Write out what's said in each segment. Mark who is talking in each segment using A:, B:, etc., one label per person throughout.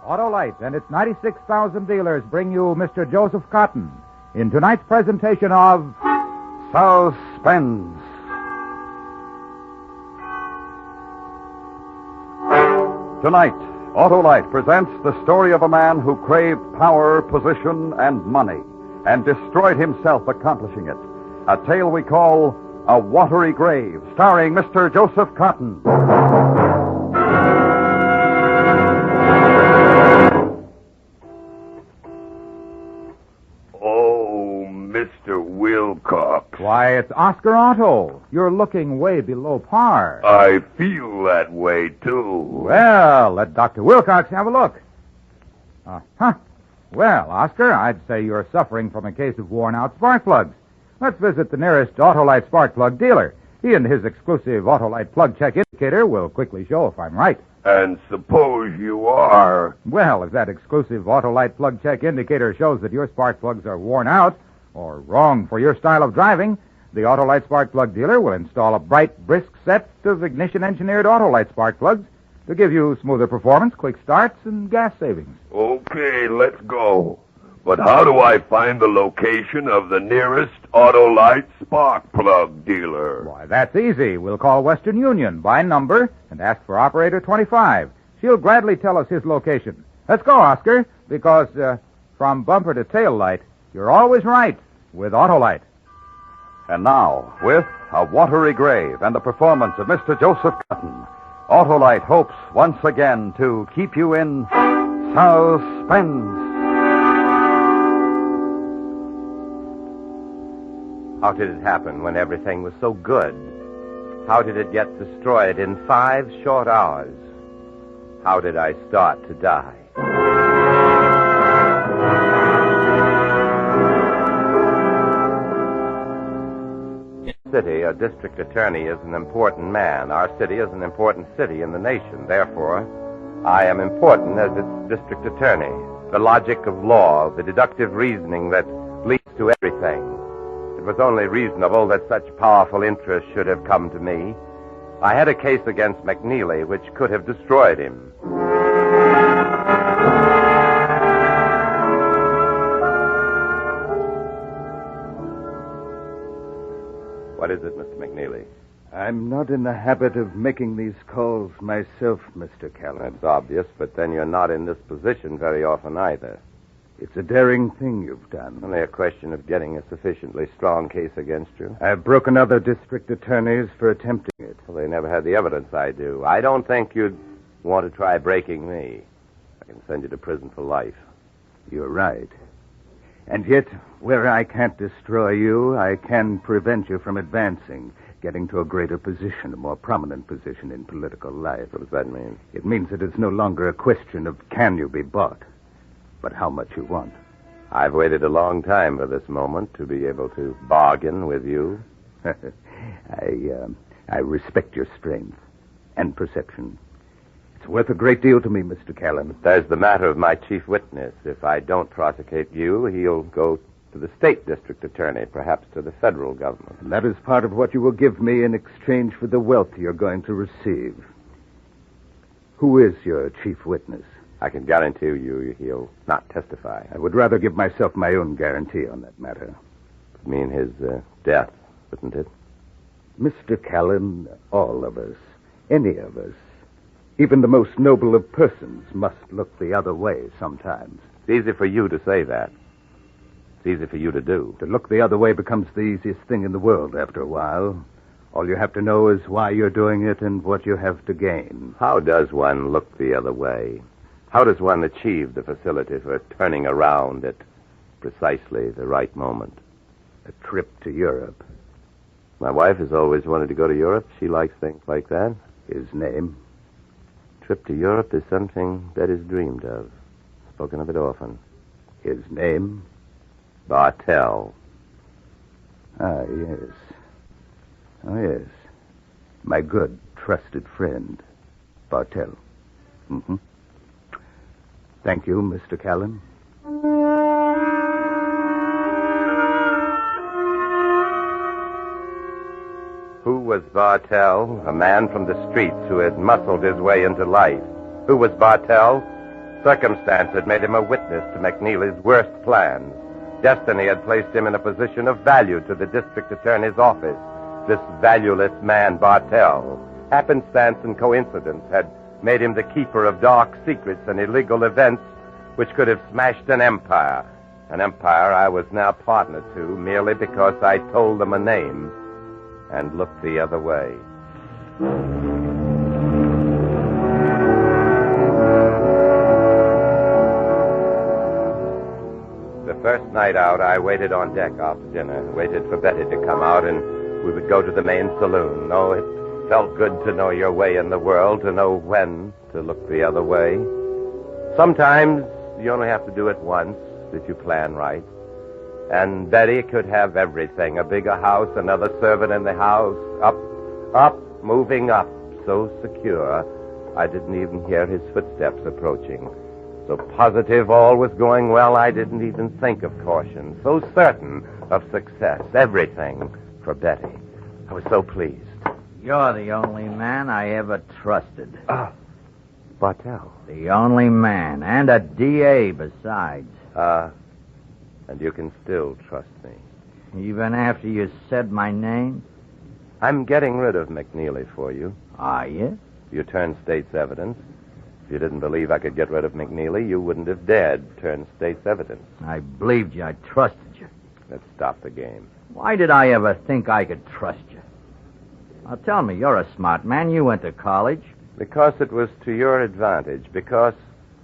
A: Autolite and its 96,000 dealers bring you Mr. Joseph Cotton in tonight's presentation of
B: Suspense. Tonight, Autolite presents the story of a man who craved power, position, and money, and destroyed himself accomplishing it. A tale we call A Watery Grave, starring Mr. Joseph Cotton.
C: Oh, Mr. Wilcox.
A: Why, it's Oscar Otto. You're looking way below par.
C: I feel that way, too.
A: Well, let Dr. Wilcox have a look. Well, Oscar, I'd say you're suffering from a case of worn-out spark plugs. Let's visit the nearest Autolite spark plug dealer. He and his exclusive Autolite plug check indicator will quickly show if I'm right.
C: And suppose you are.
A: Well, if that exclusive Autolite plug check indicator shows that your spark plugs are worn out or wrong for your style of driving, the Autolite spark plug dealer will install a bright, brisk set of ignition-engineered Autolite spark plugs to give you smoother performance, quick starts, and gas savings.
C: Okay, let's go. But how do I find the location of the nearest Autolite spark plug dealer?
A: Why, that's easy. We'll call Western Union by number and ask for operator 25. She'll gladly tell us his location. Let's go, Oscar, because from bumper to tail light, you're always right with Autolite.
B: And now, with A Watery Grave and the performance of Mr. Joseph Cotton, Autolite hopes once again to keep you in suspense.
D: How did it happen when everything was so good? How did it get destroyed in 5 short hours? How did I start to die? In the city, a district attorney is an important man. Our city is an important city in the nation. Therefore, I am important as its district attorney. The logic of law, the deductive reasoning that leads to everything. It was only reasonable that such powerful interests should have come to me. I had a case against McNeely which could have destroyed him. What is it, Mr. McNeely?
E: I'm not in the habit of making these calls myself, Mr. Callan.
D: That's obvious, but then you're not in this position very often either.
E: It's a daring thing you've done.
D: Only a question of getting a sufficiently strong case against you.
E: I've broken other district attorneys for attempting it.
D: Well, they never had the evidence I do. I don't think you'd want to try breaking me. I can send you to prison for life.
E: You're right. And yet, where I can't destroy you, I can prevent you from advancing, getting to a greater position, a more prominent position in political life.
D: What does that mean?
E: It means that it's no longer a question of can you be bought, but how much you want.
D: I've waited a long time for this moment to be able to bargain with you.
E: I respect your strength and perception. It's worth a great deal to me, Mr. Callan.
D: There's the matter of my chief witness. If I don't prosecute you, he'll go to the state district attorney, perhaps to the federal government.
E: And that is part of what you will give me in exchange for the wealth you're going to receive. Who is your chief witness?
D: I can guarantee you he'll not testify.
E: I would rather give myself my own guarantee on that matter.
D: You mean his death, wouldn't it?
E: Mr. Callan, all of us, any of us, even the most noble of persons must look the other way sometimes.
D: It's easy for you to say that. It's easy for you to do.
E: To look the other way becomes the easiest thing in the world after a while. All you have to know is why you're doing it and what you have to gain.
D: How does one look the other way? How does one achieve the facility for turning around at precisely the right moment?
E: A trip to Europe.
D: My wife has always wanted to go to Europe. She likes things like that.
E: His name?
D: Trip to Europe is something that is dreamed of. Spoken of it often.
E: His name?
D: Bartell.
E: Ah, yes. Oh, yes. My good, trusted friend, Bartell. Mm-hmm. Thank you, Mr. Callan.
D: Who was Bartell? A man from the streets who had muscled his way into life. Who was Bartell? Circumstance had made him a witness to McNeely's worst plans. Destiny had placed him in a position of value to the district attorney's office. This valueless man, Bartell, happenstance and coincidence had made him the keeper of dark secrets and illegal events which could have smashed an empire. An empire I was now partner to merely because I told them a name and looked the other way. The first night out, I waited on deck after dinner, waited for Betty to come out, and we would go to the main saloon. Oh, it felt good to know your way in the world, to know when to look the other way. Sometimes you only have to do it once if you plan right. And Betty could have everything, a bigger house, another servant in the house, up, moving up, so secure, I didn't even hear his footsteps approaching. So positive all was going well, I didn't even think of caution. So certain of success, everything for Betty. I was so pleased.
F: You're the only man I ever trusted.
D: Bartell.
F: The only man, and a DA besides.
D: And you can still trust me.
F: Even after you said my name?
D: I'm getting rid of McNeely for you.
F: Are you?
D: You turned state's evidence. If you didn't believe I could get rid of McNeely, you wouldn't have dared turn state's evidence.
F: I believed you. I trusted you.
D: Let's stop the game.
F: Why did I ever think I could trust you? Now tell me, you're a smart man. You went to college.
D: Because it was to your advantage. Because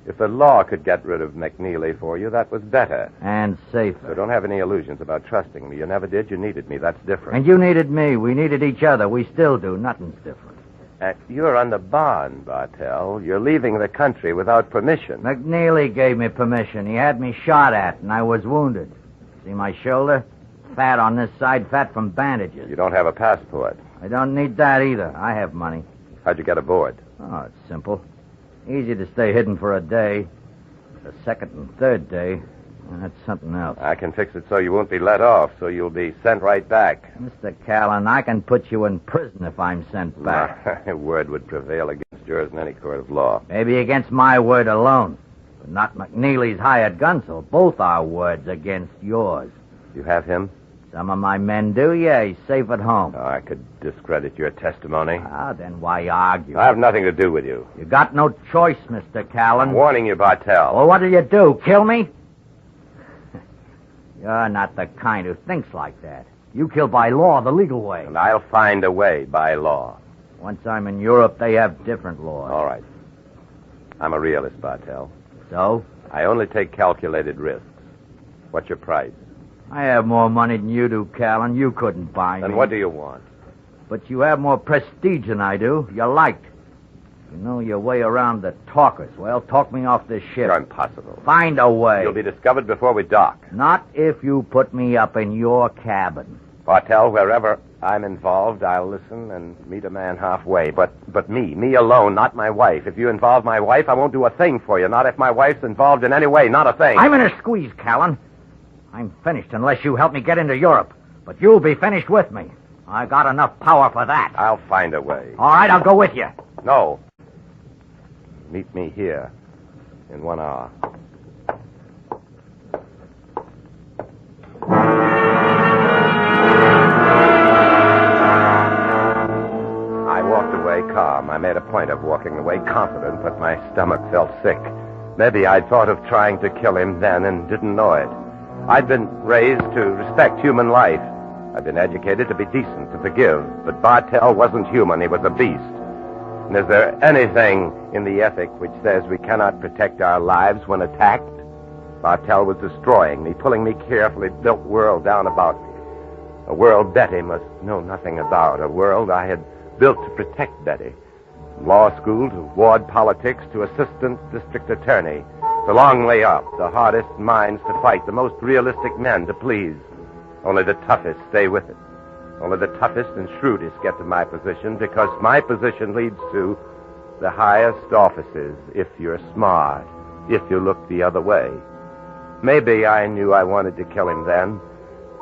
D: if the law could get rid of McNeely for you, that was better.
F: And safer.
D: So don't have any illusions about trusting me. You never did. You needed me. That's different.
F: And you needed me. We needed each other. We still do. Nothing's different.
D: You're on the bond, Bartell. You're leaving the country without permission.
F: McNeely gave me permission. He had me shot at, and I was wounded. See my shoulder? Fat on this side, fat from bandages.
D: You don't have a passport.
F: I don't need that either. I have money.
D: How'd you get aboard?
F: Oh, it's simple. Easy to stay hidden for a day. The second and third day, that's something else.
D: I can fix it so you won't be let off, so you'll be sent right back.
F: Mr. Callan, I can put you in prison if I'm sent back.
D: My word would prevail against yours in any court of law.
F: Maybe against my word alone. But not McNeely's hired gun, so both our words against yours.
D: You have him?
F: Some of my men do, yeah. He's safe at home.
D: Oh, I could discredit your testimony.
F: Then why argue?
D: I have nothing to do with you.
F: You got no choice, Mr. Callan.
D: I'm warning you, Bartell.
F: Well, what do you do? Kill me? You're not the kind who thinks like that. You kill by law, the legal way.
D: And I'll find a way by law.
F: Once I'm in Europe, they have different laws.
D: All right. I'm a realist, Bartell.
F: So?
D: I only take calculated risks. What's your price?
F: I have more money than you do, Callan. You couldn't buy me.
D: Then what do you want?
F: But you have more prestige than I do. You're liked. You know your way around the talkers. Well, talk me off this ship.
D: You're impossible.
F: Find a way.
D: You'll be discovered before we dock.
F: Not if you put me up in your cabin.
D: Bartell, wherever I'm involved, I'll listen and meet a man halfway. But me alone, not my wife. If you involve my wife, I won't do a thing for you. Not if my wife's involved in any way. Not a thing.
F: I'm in a squeeze, Callan. I'm finished unless you help me get into Europe. But you'll be finished with me. I got enough power for that.
D: I'll find a way.
F: All right, I'll go with you.
D: No. Meet me here in 1 hour. I walked away calm. I made a point of walking away confident, but my stomach felt sick. Maybe I'd thought of trying to kill him then and didn't know it. I'd been raised to respect human life. I'd been educated to be decent, to forgive. But Bartell wasn't human. He was a beast. And is there anything in the ethic which says we cannot protect our lives when attacked? Bartell was destroying me, pulling me carefully built world down about me. A world Betty must know nothing about. A world I had built to protect Betty. From law school to ward politics to assistant district attorney. It's a long way up. The hardest minds to fight. The most realistic men to please. Only the toughest stay with it. Only the toughest and shrewdest get to my position because my position leads to the highest offices if you're smart, if you look the other way. Maybe I knew I wanted to kill him then.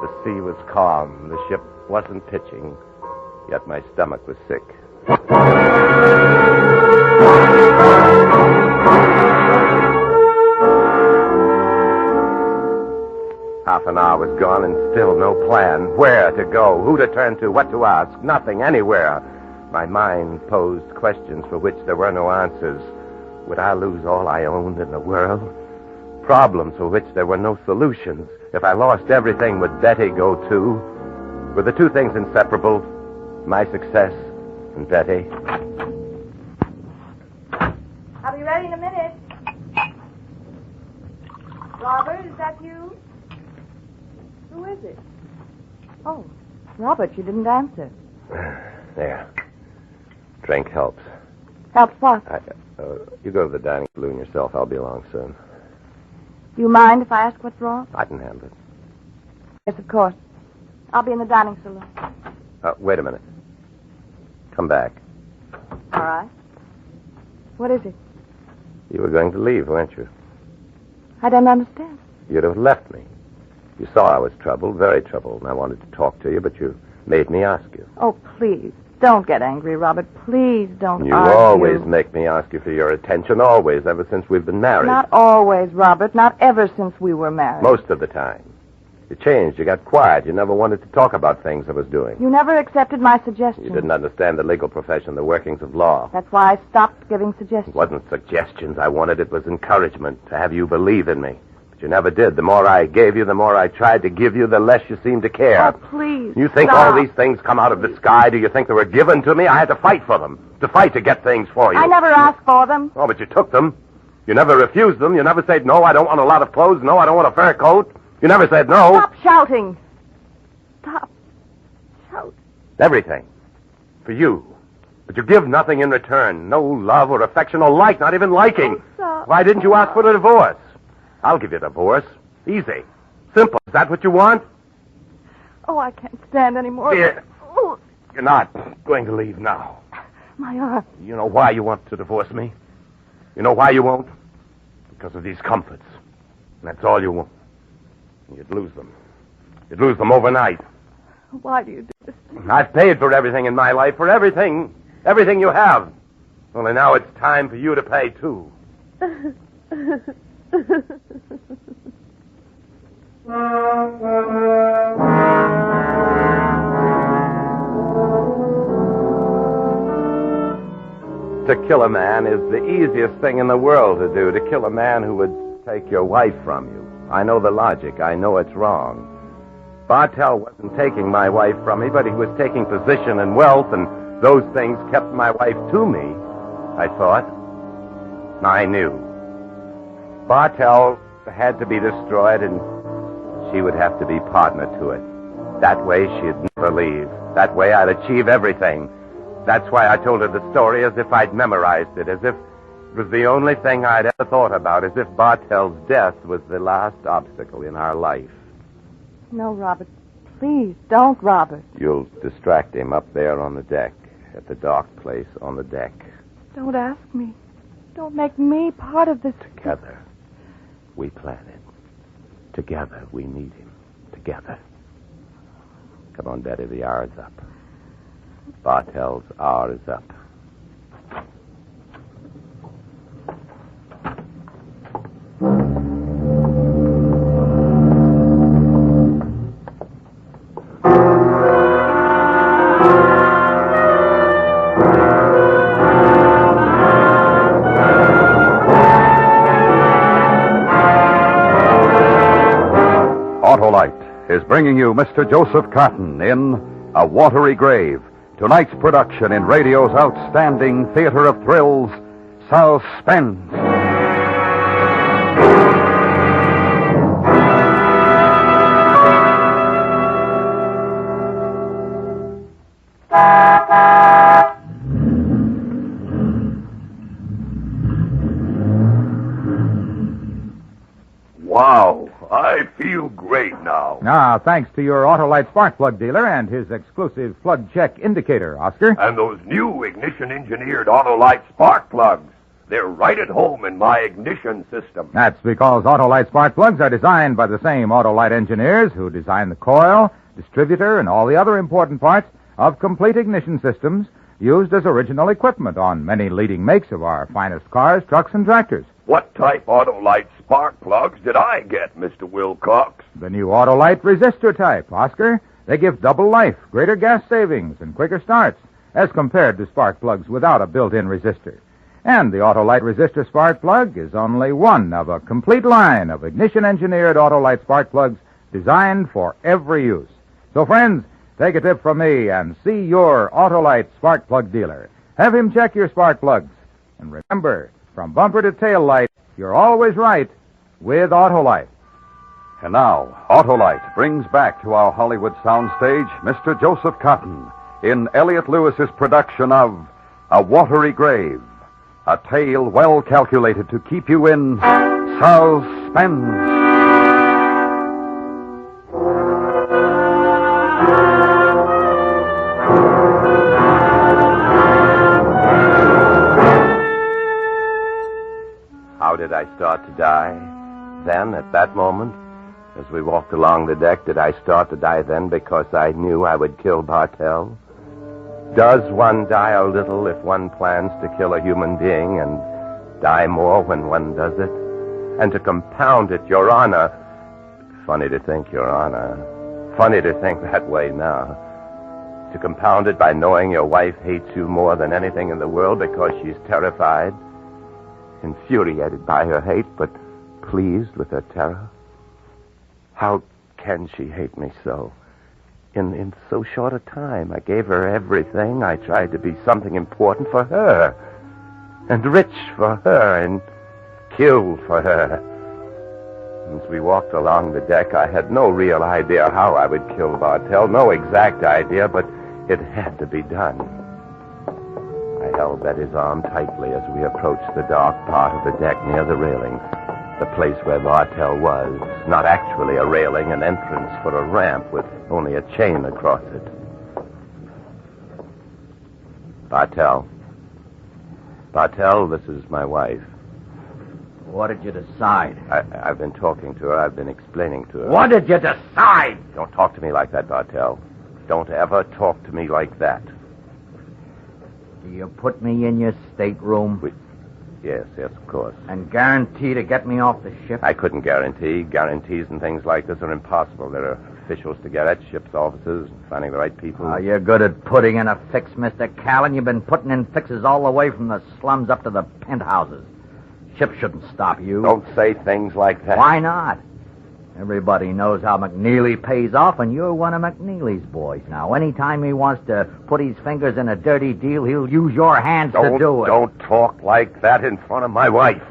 D: The sea was calm. The ship wasn't pitching. Yet my stomach was sick. gone and still no plan. Where to go, who to turn to, what to ask. Nothing, anywhere. My mind posed questions for which there were no answers. Would I lose all I owned in the world? Problems for which there were no solutions. If I lost everything, would Betty go too? Were the two things inseparable? My success and Betty?
G: I'll be ready in a minute. Robert, is that you? Who is it? Oh, Robert, you didn't answer.
D: There. Drink helps.
G: Helps what?
D: You go to the dining saloon yourself. I'll be along soon.
G: Do you mind if I ask what's wrong?
D: I can handle it.
G: Yes, of course. I'll be in the dining saloon.
D: Wait a minute. Come back.
G: All right. What is it?
D: You were going to leave, weren't you?
G: I don't understand.
D: You'd have left me. You saw I was troubled, very troubled, and I wanted to talk to you, but you made me ask you.
G: Oh, please. Don't get angry, Robert. Please don't
D: You
G: argue.
D: always make me ask you for your attention, always, ever since we've been married.
G: Not always, Robert. Not ever since we were married.
D: Most of the time. You changed. You got quiet. You never wanted to talk about things I was doing.
G: You never accepted my suggestions.
D: You didn't understand the legal profession, the workings of law.
G: That's why I stopped giving suggestions.
D: It wasn't suggestions I wanted. It was encouragement to have you believe in me. But you never did. The more I gave you, the more I tried to give you, the less you seemed to care.
G: Oh, please.
D: You think
G: stop.
D: all these things come out of the sky? Do you think they were given to me? I had to fight for them. To fight to get things for you.
G: I never asked for them.
D: Oh, but you took them. You never refused them. You never said, no, I don't want a lot of clothes. No, I don't want a fur coat. You never said no.
G: Stop shouting. Stop. Shout.
D: Everything. For you. But you give nothing in return. No love or affection or like, not even liking.
G: Oh, stop.
D: Why didn't you ask for a divorce? I'll give you a divorce. Easy. Simple. Is that what you want?
G: Oh, I can't stand any more.
D: Here.
G: Oh,
D: You're not going to leave now.
G: my arm.
D: You know why you want to divorce me? You know why you won't? Because of these comforts. And that's all you want. You'd lose them. You'd lose them overnight.
G: Why do you do this?
D: I've paid for everything in my life, for everything. Everything you have. Only now it's time for you to pay, too. To kill a man is the easiest thing in the world to do. To kill a man who would take your wife from you. I know the logic. I know it's wrong. Bartell wasn't taking my wife from me, but he was taking position and wealth, and those things kept my wife to me, I thought. I knew. Bartell had to be destroyed, and she would have to be partner to it. That way she'd never leave. That way I'd achieve everything. That's why I told her the story as if I'd memorized it, as if it was the only thing I'd ever thought about, as if Bartell's death was the last obstacle in our life.
G: No, Robert. Please, don't, Robert.
D: You'll distract him up there on the deck, at the dark place on the deck.
G: Don't ask me. Don't make me part of this.
D: Together, we plan it. Together, we need him. Together. Come on, Betty, the hour's up. Bartell's hour is up.
B: Autolite is bringing you Mr. Joseph Cotton in A Watery Grave, tonight's production in radio's outstanding theater of thrills, Suspense.
C: Wow, I feel great now.
A: Now, thanks to your Autolite spark plug dealer and his exclusive plug check indicator, Oscar.
C: And those new ignition-engineered Autolite spark plugs. They're right at home in my ignition system.
A: That's because Autolite spark plugs are designed by the same Autolite engineers who design the coil, distributor, and all the other important parts of complete ignition systems used as original equipment on many leading makes of our finest cars, trucks, and tractors.
C: What type Autolite spark plugs did I get, Mr. Wilcox?
A: The new Autolite resistor type, Oscar. They give double life, greater gas savings, and quicker starts, as compared to spark plugs without a built-in resistor. And the Autolite resistor spark plug is only one of a complete line of ignition-engineered Autolite spark plugs designed for every use. So, friends, take a tip from me and see your Autolite spark plug dealer. Have him check your spark plugs. And remember, from bumper to tail light, you're always right with Autolite.
B: And now, Autolite brings back to our Hollywood soundstage Mr. Joseph Cotton in Elliot Lewis's production of A Watery Grave, a tale well calculated to keep you in suspense.
D: How did I start to die? Then, at that moment, as we walked along the deck, did I start to die then because I knew I would kill Bartell? Does one die a little if one plans to kill a human being and die more when one does it? And to compound it, Your Honor... Funny to think, Your Honor. Funny to think that way now. To compound it by knowing your wife hates you more than anything in the world because she's terrified, infuriated by her hate, but pleased with her terror. How can she hate me so? In so short a time, I gave her everything. I tried to be something important for her, and rich for her, and killed for her. As we walked along the deck, I had no real idea how I would kill Bartell, no exact idea, but it had to be done. I held Betty's arm tightly as we approached the dark part of the deck near the railing, the place where Bartell was. Not actually a railing, an entrance for a ramp with only a chain across it. Bartell, this is my wife.
F: What did you decide?
D: I've been talking to her. I've been explaining to her.
F: What did you decide?
D: Don't talk to me like that, Bartell. Don't ever talk to me like that.
F: Do you put me in your stateroom?
D: Yes, of course.
F: And guarantee to get me off the ship?
D: I couldn't guarantee. Guarantees and things like this are impossible. There are officials to get at, ship's officers, finding the right people.
F: Oh, you're good at putting in a fix, Mr. Callan. You've been putting in fixes all the way from the slums up to the penthouses. Ship shouldn't stop you.
D: Don't say things like that.
F: Why not? Everybody knows how McNeely pays off, and you're one of McNeely's boys now. Anytime he wants to put his fingers in a dirty deal, he'll use your hands to do it.
D: Don't talk like that in front of my wife.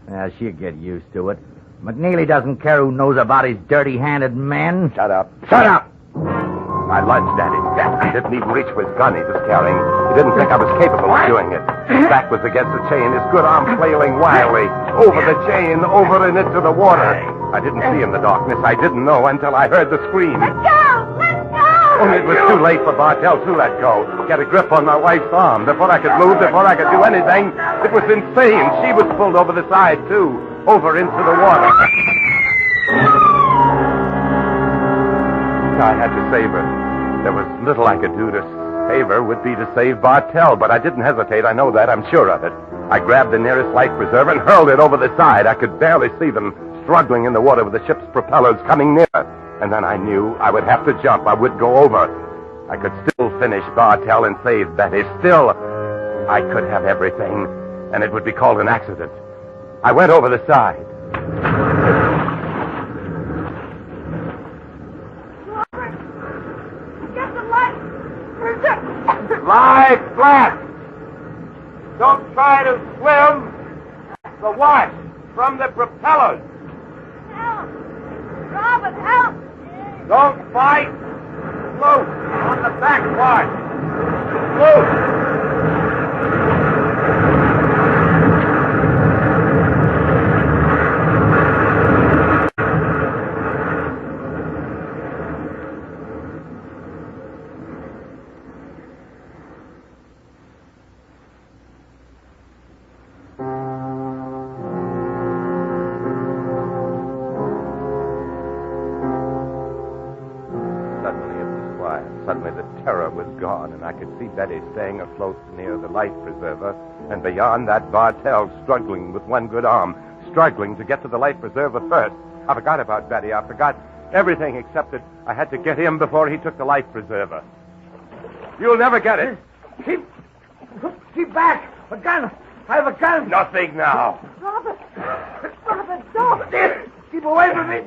F: Yeah, she'll get used to it. McNeely doesn't care who knows about his dirty-handed men.
D: Shut up.
F: Shut up!
D: I lunged at him. I didn't even reach for his gun he was carrying. He didn't think I was capable of doing it. His back was against the chain, his good arm flailing wildly. Over the chain, over and into the water. I didn't see in the darkness. I didn't know until I heard the scream.
G: Let go! Let go!
D: Only it was too late for Bartell to let go. Get a grip on my wife's arm. Before I could move, before I could do anything, it was insane. She was pulled over the side, too. Over into the water. I had to save her. There was little I could do to save her. Would be to save Bartell, but I didn't hesitate. I know that. I'm sure of it. I grabbed the nearest life preserver and hurled it over the side. I could barely see them struggling in the water with the ship's propellers coming near. And then I knew I would have to jump. I would go over. I could still finish Bartell and save Betty. Still, I could have everything, and it would be called an accident. I went over the side. Lie flat. Don't try to swim. The wash from the propellers.
G: Help! Robin, help!
D: Don't fight. Loose on the back wash. Loose. Suddenly the terror was gone, and I could see Betty staying afloat near the life preserver, and beyond that, Bartell struggling with one good arm, struggling to get to the life preserver first. I forgot about Betty. I forgot everything except that I had to get him before he took the life preserver. You'll never get it.
F: Keep back! A gun! I have a gun!
D: Nothing now.
G: Robert! Robert, don't!
F: Keep away from me!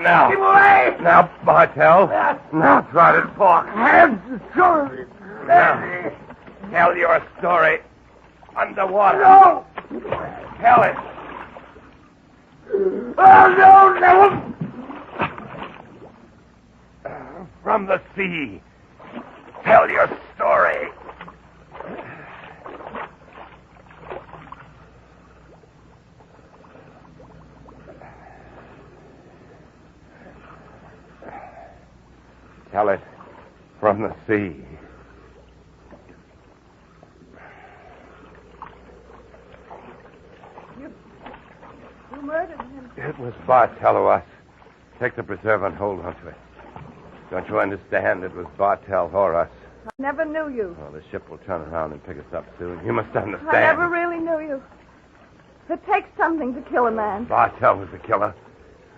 D: Now.
F: Keep away!
D: Now, Bartell. Now, Trotted Fork.
F: Hands! Shoulders!
D: Now, tell your story underwater.
F: No!
D: Tell it.
F: Oh, no, no!
D: From the sea. Tell your story. Tell it from the sea.
G: You murdered him.
D: It was Bartell who us. Take the preserver and hold on to it. Don't you understand? It was Bartell or us.
G: I never knew you.
D: Oh, the ship will turn around and pick us up soon. You must understand.
G: I never really knew you. It takes something to kill a man.
D: Bartell was the killer.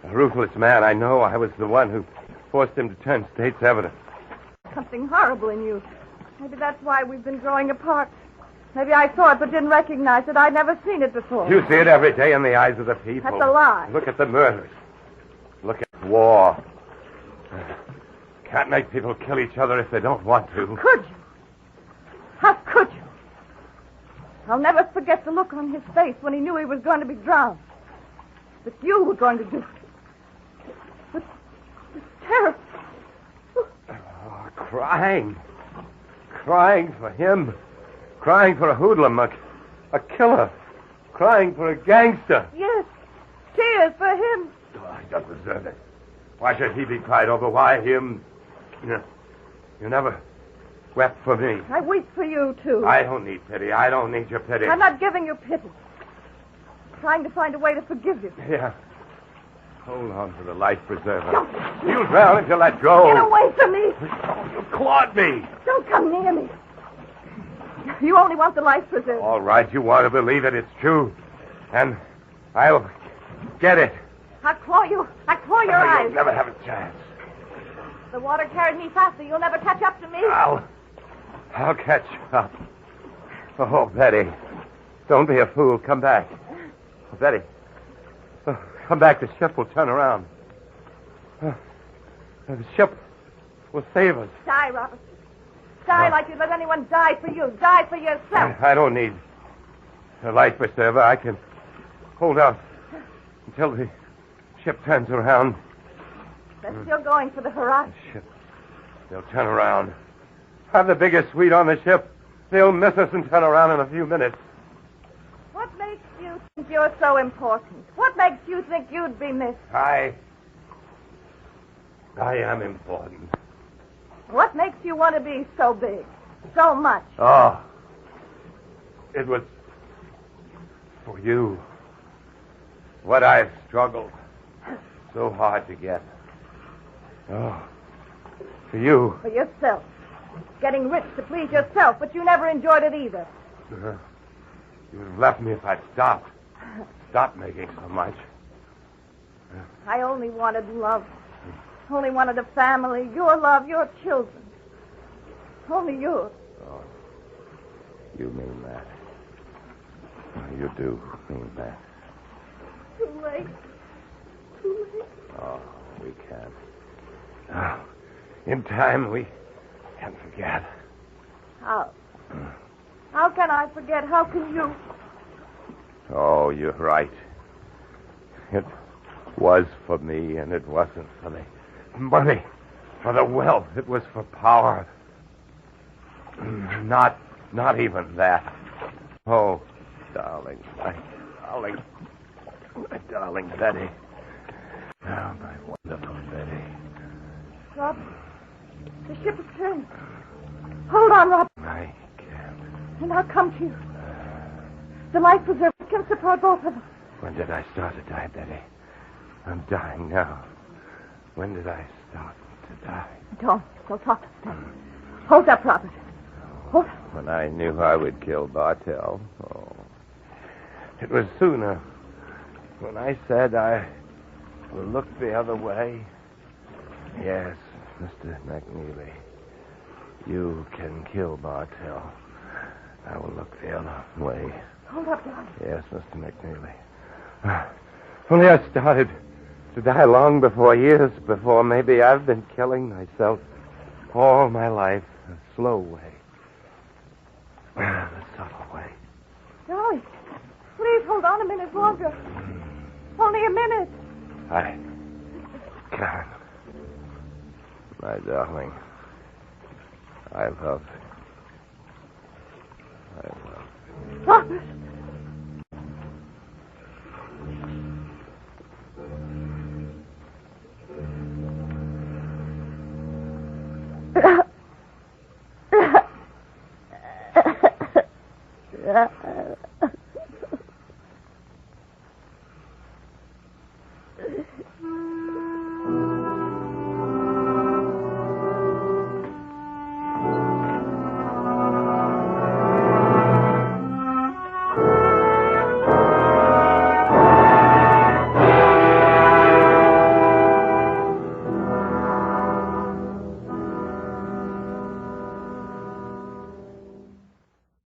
D: A ruthless man. I know. I was the one who forced him to turn state's evidence.
G: Something horrible in you. Maybe that's why we've been growing apart. Maybe I saw it but didn't recognize it. I'd never seen it before.
D: You see it every day in the eyes of the people.
G: That's a lie.
D: Look at the murders. Look at war. Can't make people kill each other if they don't want to.
G: Could you? How could you? I'll never forget the look on his face when he knew he was going to be drowned. But you were going to do it. It's terrible.
D: Oh, crying. Crying for him. Crying for a hoodlum, a killer. Crying for a gangster.
G: Yes. Tears for him.
D: Oh, he doesn't deserve it. Why should he be cried over? Why him? You never wept for me.
G: I weep for you, too.
D: I don't need pity. I don't need your pity.
G: I'm not giving you pity. I'm trying to find a way to forgive you.
D: Yeah. Hold on to the life preserver. You'll drown if you let go.
G: Get away from me.
D: You clawed me.
G: Don't come near me. You only want the life preserver.
D: All right, you want to believe it. It's true. And I'll get it.
G: I'll claw you. I'll claw your eyes.
D: You'll never have a chance.
G: The water carried me faster. You'll never catch up to me.
D: I'll catch up. Oh, Betty. Don't be a fool. Come back. Oh, Betty. Oh, come back. The ship will turn around. The ship will save us.
G: Die, Robert. Die like you'd let anyone die for you. Die for yourself.
D: I don't need a life preserver. I can hold out until the ship turns around.
G: They're still going for the horizon.
D: The ship. They'll turn around. Have the biggest suite on the ship. They'll miss us and turn around in a few minutes.
G: What makes you think you're so important? What makes you think you'd be missed?
D: I am important.
G: What makes you want to be so big? So much?
D: Oh. It was for you. What I've struggled so hard to get. Oh. For you.
G: For yourself. Getting rich to please yourself, but you never enjoyed it either.
D: You would have left me if I'd stopped. Stopped making so much.
G: I only wanted love. Only wanted a family. Your love, your children. Only yours.
D: Oh. You mean that. You do mean that.
G: Too late. Too late.
D: Oh, we can't. Oh, in time, we can forget.
G: How? How can I forget? How can you?
D: Oh, you're right. It was for me, and it wasn't for the money, for the wealth. It was for power. Not even that. Oh, darling, my darling Betty. Oh, my wonderful Betty.
G: Rob, the ship is turning. Hold on, Rob.
D: I can't.
G: And I'll come to you. The life preserver can support both of us.
D: When did I start to die, Betty? I'm dying now. When did I start to die?
G: Don't talk to me. Hold up, Robert. Hold up.
D: When I knew I would kill Bartell. Oh. It was sooner. when I said I will look the other way? Yes, Mr. McNeely. You can kill Bartell. I will look the other way.
G: Hold up, darling.
D: Yes, Mr. McNeely. Only I started to die long before, years before. Maybe I've been killing myself all my life. A slow way. A subtle way.
G: Darling, please hold on a minute longer. Only a minute.
D: I can't. My darling, I love you. I love you.
G: Robert!